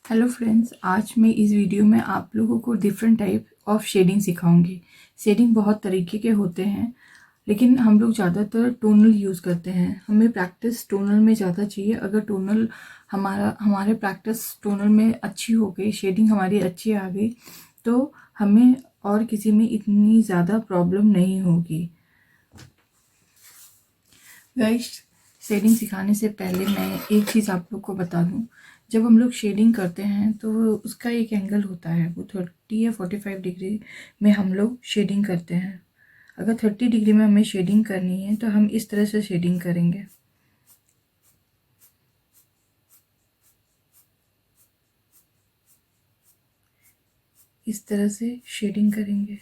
Hello friends, आज मैं इस वीडियो में आप लोगों को डिफरेंट टाइप ऑफ शेडिंग सिखाऊंगी। शेडिंग बहुत तरीके के होते हैं, लेकिन हम लोग ज़्यादातर टोनल यूज़ करते हैं। हमें प्रैक्टिस टोनल में ज़्यादा चाहिए। अगर टोनल हमारे प्रैक्टिस टोनल में अच्छी हो गई, शेडिंग हमारी अच्छी आ गई, तो हमें और किसी में इतनी ज़्यादा प्रॉब्लम नहीं होगी। गाइस, शेडिंग सिखाने से पहले मैं एक चीज़ आप लोग को बता दूं। जब हम लोग शेडिंग करते हैं तो उसका एक एंगल होता है, वो 30 या 45 डिग्री में हम लोग शेडिंग करते हैं। अगर 30 डिग्री में हमें शेडिंग करनी है तो हम इस तरह से शेडिंग करेंगे। इस तरह से शेडिंग करेंगे।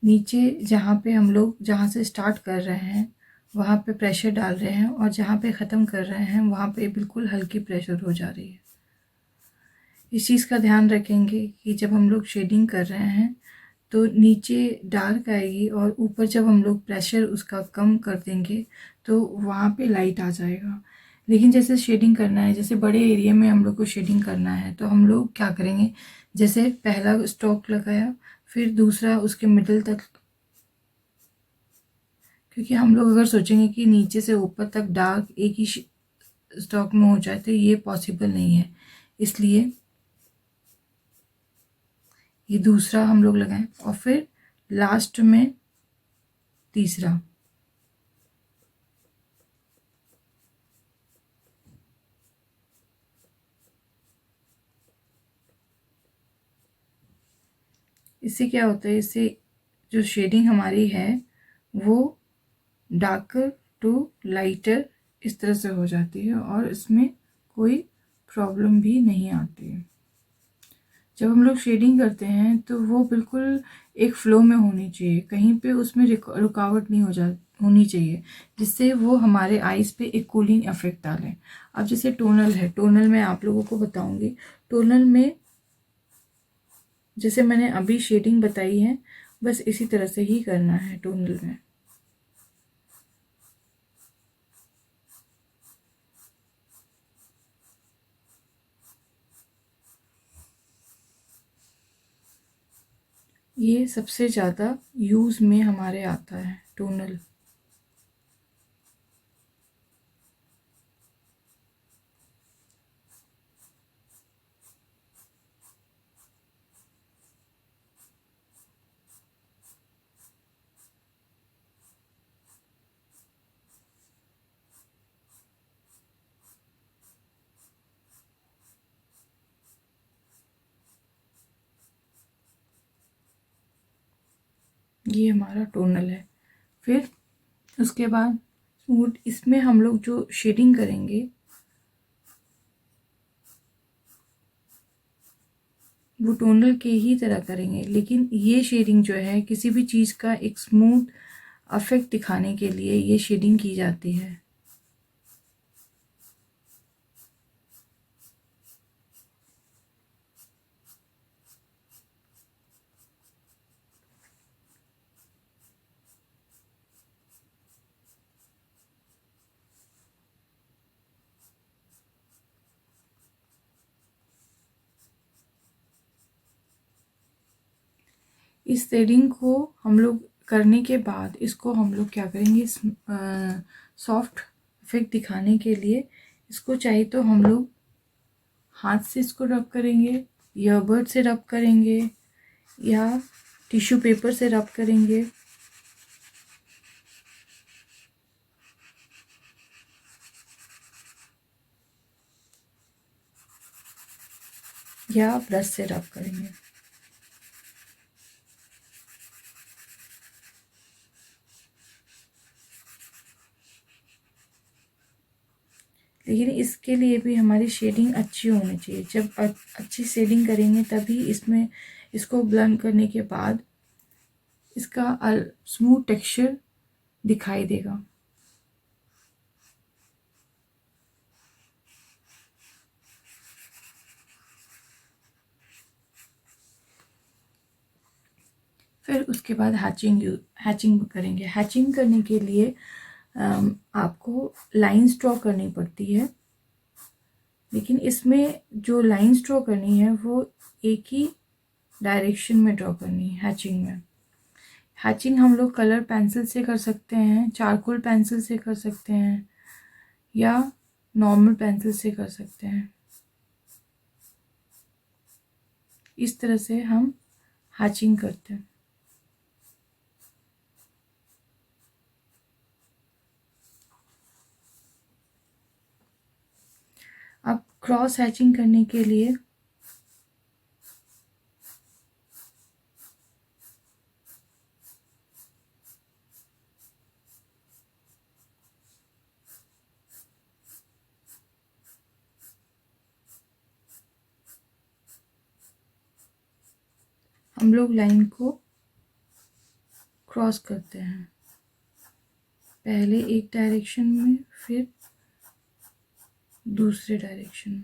नीचे जहाँ से स्टार्ट कर रहे हैं वहाँ पे प्रेशर डाल रहे हैं, और जहाँ पे ख़त्म कर रहे हैं वहाँ पे बिल्कुल हल्की प्रेशर हो जा रही है। इस चीज़ का ध्यान रखेंगे कि जब हम लोग शेडिंग कर रहे हैं तो नीचे डार्क आएगी, और ऊपर जब हम लोग प्रेशर उसका कम कर देंगे तो वहाँ पे लाइट आ जाएगा। लेकिन जैसे शेडिंग करना है, जैसे बड़े एरिया में हम लोग को शेडिंग करना है, तो हम लोग क्या करेंगे, जैसे पहला स्ट्रोक लगाया, फिर दूसरा उसके मिडिल तक, क्योंकि हम लोग अगर सोचेंगे कि नीचे से ऊपर तक डार्क एक ही स्ट्रोक में हो जाए तो ये पॉसिबल नहीं है। इसलिए ये दूसरा हम लोग लगाएं, और फिर लास्ट में तीसरा। इससे क्या होता है, इससे जो शेडिंग हमारी है वो डार्कर टू लाइटर इस तरह से हो जाती है, और इसमें कोई प्रॉब्लम भी नहीं आती है। जब हम लोग शेडिंग करते हैं तो वो बिल्कुल एक फ्लो में होनी चाहिए, कहीं पे उसमें रुकावट नहीं होनी चाहिए, जिससे वो हमारे आईज पे एक कूलिंग इफेक्ट डालें। अब जैसे टोनल है, टोनल में आप लोगों को बताऊंगी। टोनल में जैसे मैंने अभी शेडिंग बताई है, बस इसी तरह से ही करना है टोनल में। ये सबसे ज़्यादा यूज़ में हमारे आता है टोनल। ये हमारा टोनल है। फिर उसके बाद स्मूथ, इसमें हम लोग जो शेडिंग करेंगे वो टोनल के ही तरह करेंगे, लेकिन ये शेडिंग जो है किसी भी चीज़ का एक स्मूथ अफेक्ट दिखाने के लिए ये शेडिंग की जाती है। इस शेडिंग को हम लोग करने के बाद इसको हम लोग क्या करेंगे, सॉफ्ट इफेक्ट दिखाने के लिए इसको चाहिए तो हम लोग हाथ से इसको रब करेंगे, ईयरबड से रब करेंगे, या टिश्यू पेपर से रब करेंगे, या ब्रश से रब करेंगे। लेकिन इसके लिए भी हमारी शेडिंग अच्छी होनी चाहिए। जब अच्छी शेडिंग करेंगे तभी इसमें इसको ब्लेंड करने के बाद इसका स्मूथ टेक्सचर दिखाई देगा। फिर उसके बाद हैचिंग करेंगे। हैचिंग करने के लिए आपको लाइंस ड्रॉ करनी पड़ती है, लेकिन इसमें जो लाइंस ड्रॉ करनी है वो एक ही डायरेक्शन में ड्रॉ करनी है। हैचिंग हम लोग कलर पेंसिल से कर सकते हैं, चारकोल पेंसिल से कर सकते हैं, या नॉर्मल पेंसिल से कर सकते हैं। इस तरह से हम हैचिंग करते हैं। अब क्रॉस हैचिंग करने के लिए हम लोग लाइन को क्रॉस करते हैं, पहले एक डायरेक्शन में फिर दूसरे डायरेक्शन में।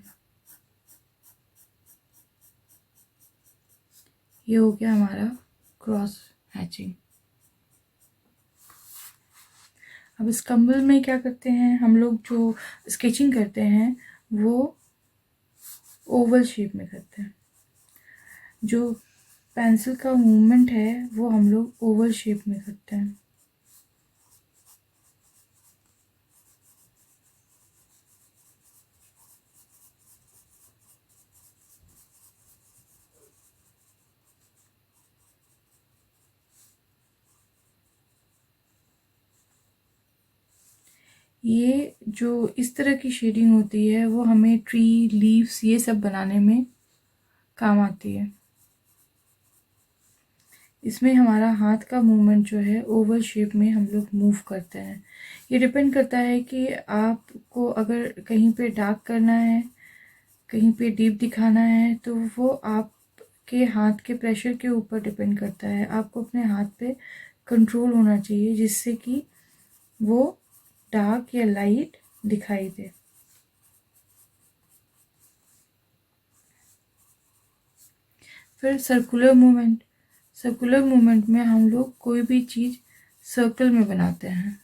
ये हो गया हमारा क्रॉस हैचिंग। अब इस कंबल में क्या करते हैं हम लोग, जो स्केचिंग करते हैं वो ओवल शेप में करते हैं। जो पेंसिल का मूवमेंट है वो हम लोग ओवल शेप में करते हैं। ये जो इस तरह की शेडिंग होती है वो हमें ट्री, लीव्स ये सब बनाने में काम आती है। इसमें हमारा हाथ का मूवमेंट जो है ओवल शेप में हम लोग मूव करते हैं। ये डिपेंड करता है कि आपको अगर कहीं पे डार्क करना है, कहीं पे डीप दिखाना है, तो वो आपके हाथ के प्रेशर के ऊपर डिपेंड करता है। आपको अपने हाथ पे कंट्रोल होना चाहिए जिससे कि वो डार्क या लाइट दिखाई दे। फिर सर्कुलर मूवमेंट में हम लोग कोई भी चीज़ सर्कल में बनाते हैं।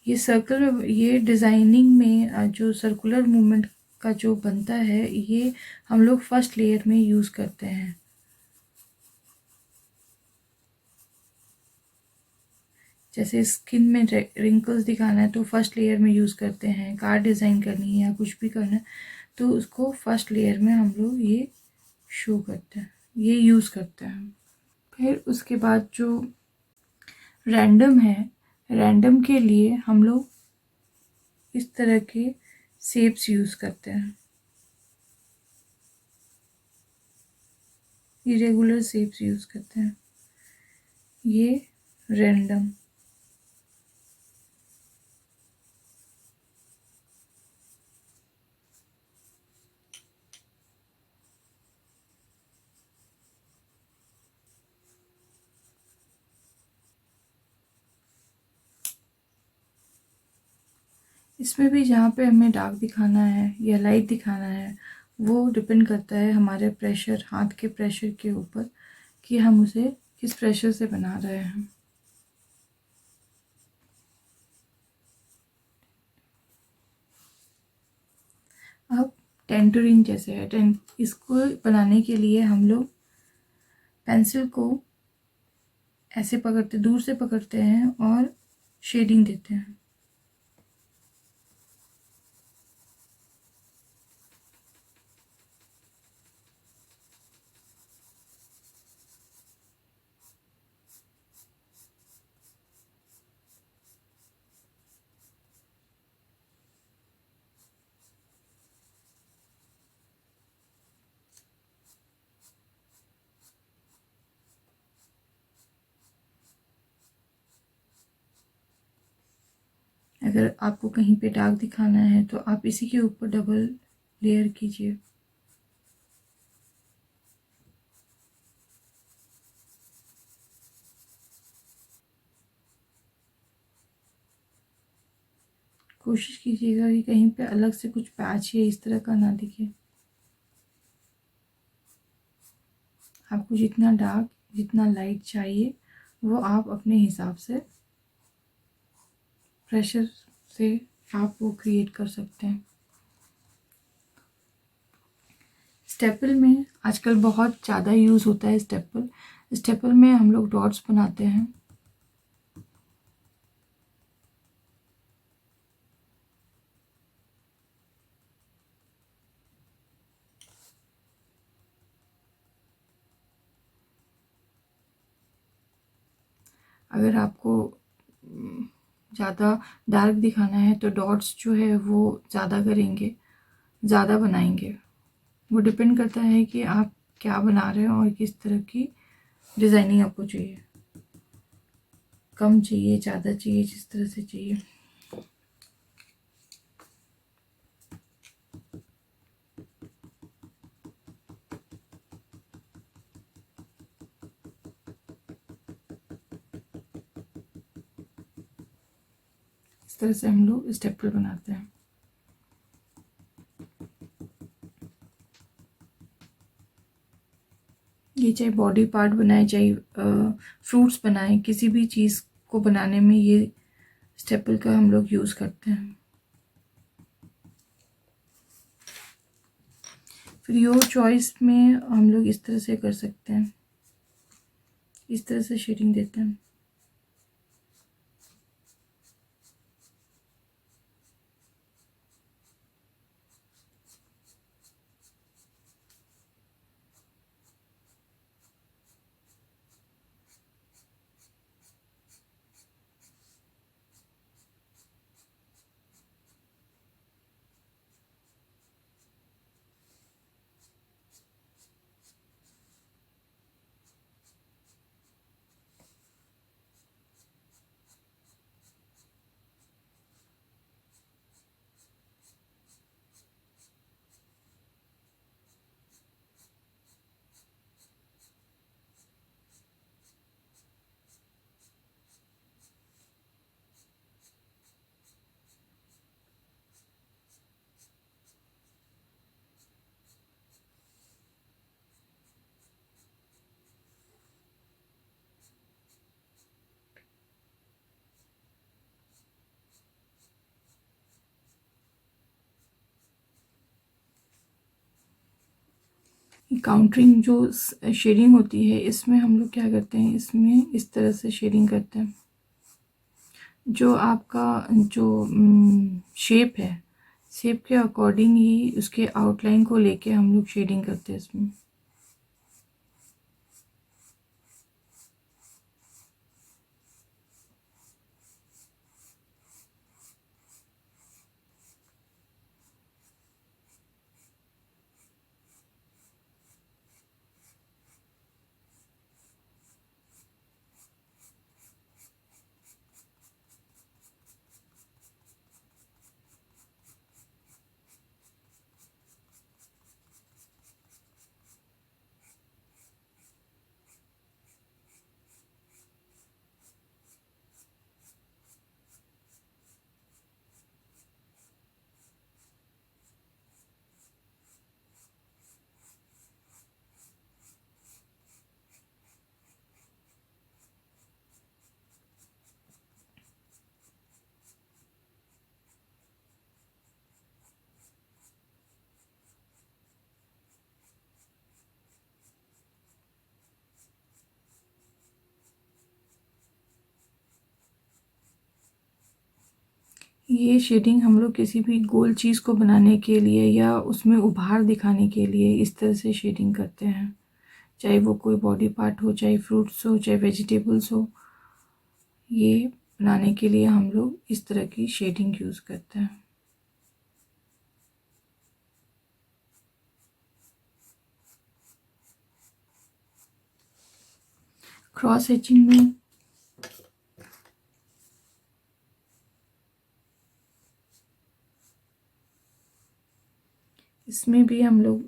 ये सर्कल में, ये डिज़ाइनिंग में जो सर्कुलर मूवमेंट का जो बनता है ये हम लोग फर्स्ट लेयर में यूज़ करते हैं। जैसे स्किन में रिंकल्स दिखाना है तो फर्स्ट लेयर में यूज़ करते हैं। कार डिज़ाइन करनी है या कुछ भी करना है तो उसको फर्स्ट लेयर में हम लोग ये शो करते हैं, ये यूज़ करते हैं। फिर उसके बाद जो रैंडम है, रैंडम के लिए हम लोग इस तरह के शेप्स यूज़ करते हैं, इरेगुलर शेप्स यूज़ करते हैं। ये रैंडम। इसमें भी जहाँ पे हमें डार्क दिखाना है या लाइट दिखाना है वो डिपेंड करता है हमारे प्रेशर, हाथ के प्रेशर के ऊपर कि हम उसे किस प्रेशर से बना रहे हैं। अब टेंटरिंग जैसे है, इसको बनाने के लिए हम लोग पेंसिल को ऐसे पकड़ते, दूर से पकड़ते हैं और शेडिंग देते हैं। अगर आपको कहीं पे डार्क दिखाना है तो आप इसी के ऊपर डबल लेयर कीजिए। कोशिश कीजिएगा कि कहीं पे अलग से कुछ पैच या इस तरह का ना दिखे। आपको जितना डार्क, जितना लाइट चाहिए वो आप अपने हिसाब से प्रेशर से आप वो क्रिएट कर सकते हैं। स्टेपल में आजकल बहुत ज़्यादा यूज़ होता है स्टेपल। स्टेपल में हम लोग डॉट्स बनाते हैं। अगर आपको ज़्यादा डार्क दिखाना है तो डॉट्स जो है वो ज़्यादा करेंगे, ज़्यादा बनाएंगे। वो डिपेंड करता है कि आप क्या बना रहे हो और किस तरह की डिज़ाइनिंग आपको चाहिए, कम चाहिए, ज़्यादा चाहिए, जिस तरह से चाहिए। इस तरह से हम लोग स्टेपल बनाते हैं। ये चाहे बॉडी पार्ट बनाए, चाहे फ्रूट्स बनाए, किसी भी चीज़ को बनाने में ये स्टेपल का हम लोग यूज़ करते हैं। फिर योर चॉइस में हम लोग इस तरह से कर सकते हैं, इस तरह से शेडिंग देते हैं। काउंटरिंग जो शेडिंग होती है, इसमें हम लोग क्या करते हैं, इसमें इस तरह से शेडिंग करते हैं। जो आपका जो शेप है, शेप के अकॉर्डिंग ही उसके आउटलाइन को लेके हम लोग शेडिंग करते हैं इसमें। ये शेडिंग हम लोग किसी भी गोल चीज़ को बनाने के लिए या उसमें उभार दिखाने के लिए इस तरह से शेडिंग करते हैं। चाहे वो कोई बॉडी पार्ट हो, चाहे फ्रूट्स हो, चाहे वेजिटेबल्स हो, ये बनाने के लिए हम लोग इस तरह की शेडिंग यूज़ करते हैं। क्रॉस हैचिंग में इसमें भी हम लोग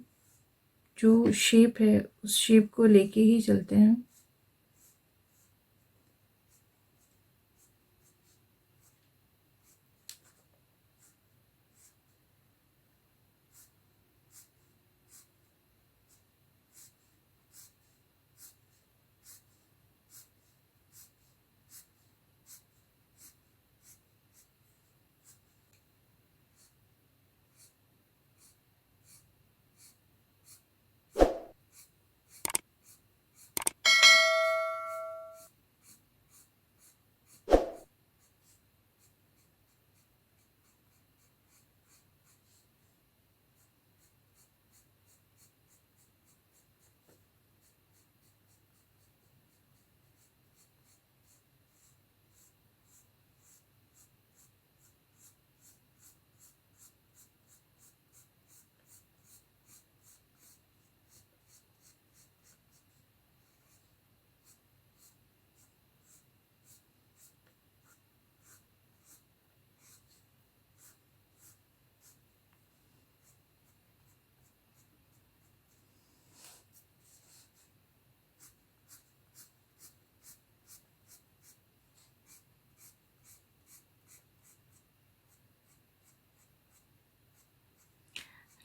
जो शेप है उस शेप को लेके ही चलते हैं।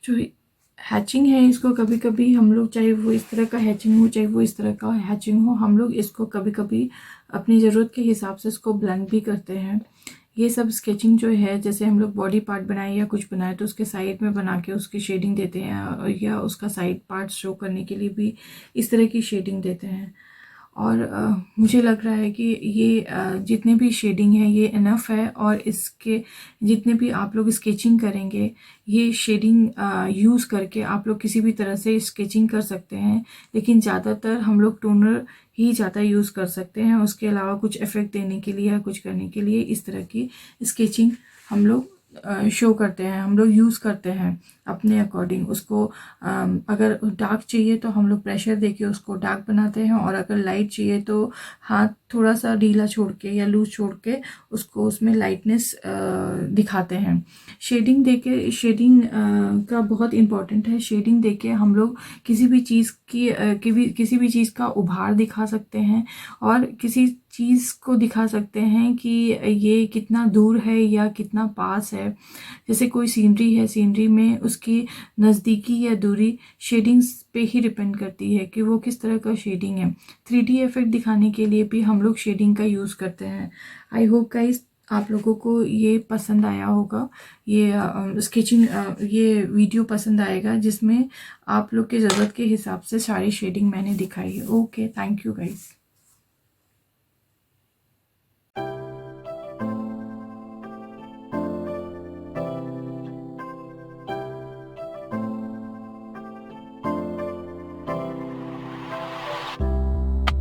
जो हैचिंग है इसको कभी कभी हम लोग, चाहे वो इस तरह का हैचिंग हो चाहे वो इस तरह का हैचिंग हो, हम लोग इसको कभी कभी अपनी ज़रूरत के हिसाब से इसको ब्लेंड भी करते हैं। ये सब स्केचिंग जो है, जैसे हम लोग बॉडी पार्ट बनाए या कुछ बनाए तो उसके साइड में बना के उसकी शेडिंग देते हैं, या उसका साइड पार्ट शो करने के लिए भी इस तरह की शेडिंग देते हैं। और मुझे लग रहा है कि ये जितने भी शेडिंग है ये इनफ है, और इसके जितने भी आप लोग स्केचिंग करेंगे, ये शेडिंग यूज़ करके आप लोग किसी भी तरह से स्केचिंग कर सकते हैं। लेकिन ज़्यादातर हम लोग टोनर ही ज़्यादा यूज़ कर सकते हैं, उसके अलावा कुछ इफ़ेक्ट देने के लिए या कुछ करने के लिए इस तरह की स्केचिंग हम लोग शो करते हैं, हम लोग यूज़ करते हैं अपने अकॉर्डिंग। उसको अगर डार्क चाहिए तो हम लोग प्रेशर देके उसको डार्क बनाते हैं, और अगर लाइट चाहिए तो हाथ थोड़ा सा ढीला छोड़ के या लूज छोड़ के उसको उसमें लाइटनेस दिखाते हैं। शेडिंग देके, शेडिंग का बहुत इम्पॉर्टेंट है। शेडिंग देके हम लोग किसी भी चीज़ की किसी भी चीज़ का उभार दिखा सकते हैं, और किसी चीज़ को दिखा सकते हैं कि ये कितना दूर है या कितना पास है। जैसे कोई सीनरी है, सीनरी में उसकी नज़दीकी या दूरी शेडिंग्स पे ही डिपेंड करती है कि वो किस तरह का शेडिंग है। 3D इफेक्ट दिखाने के लिए भी हम लोग शेडिंग का यूज़ करते हैं। आई होप गाइस आप लोगों को ये पसंद आया होगा, ये स्केचिंग ये वीडियो पसंद आएगा, जिसमें आप लोग के ज़रूरत के हिसाब से सारी शेडिंग मैंने दिखाई है। Okay, thank you guys.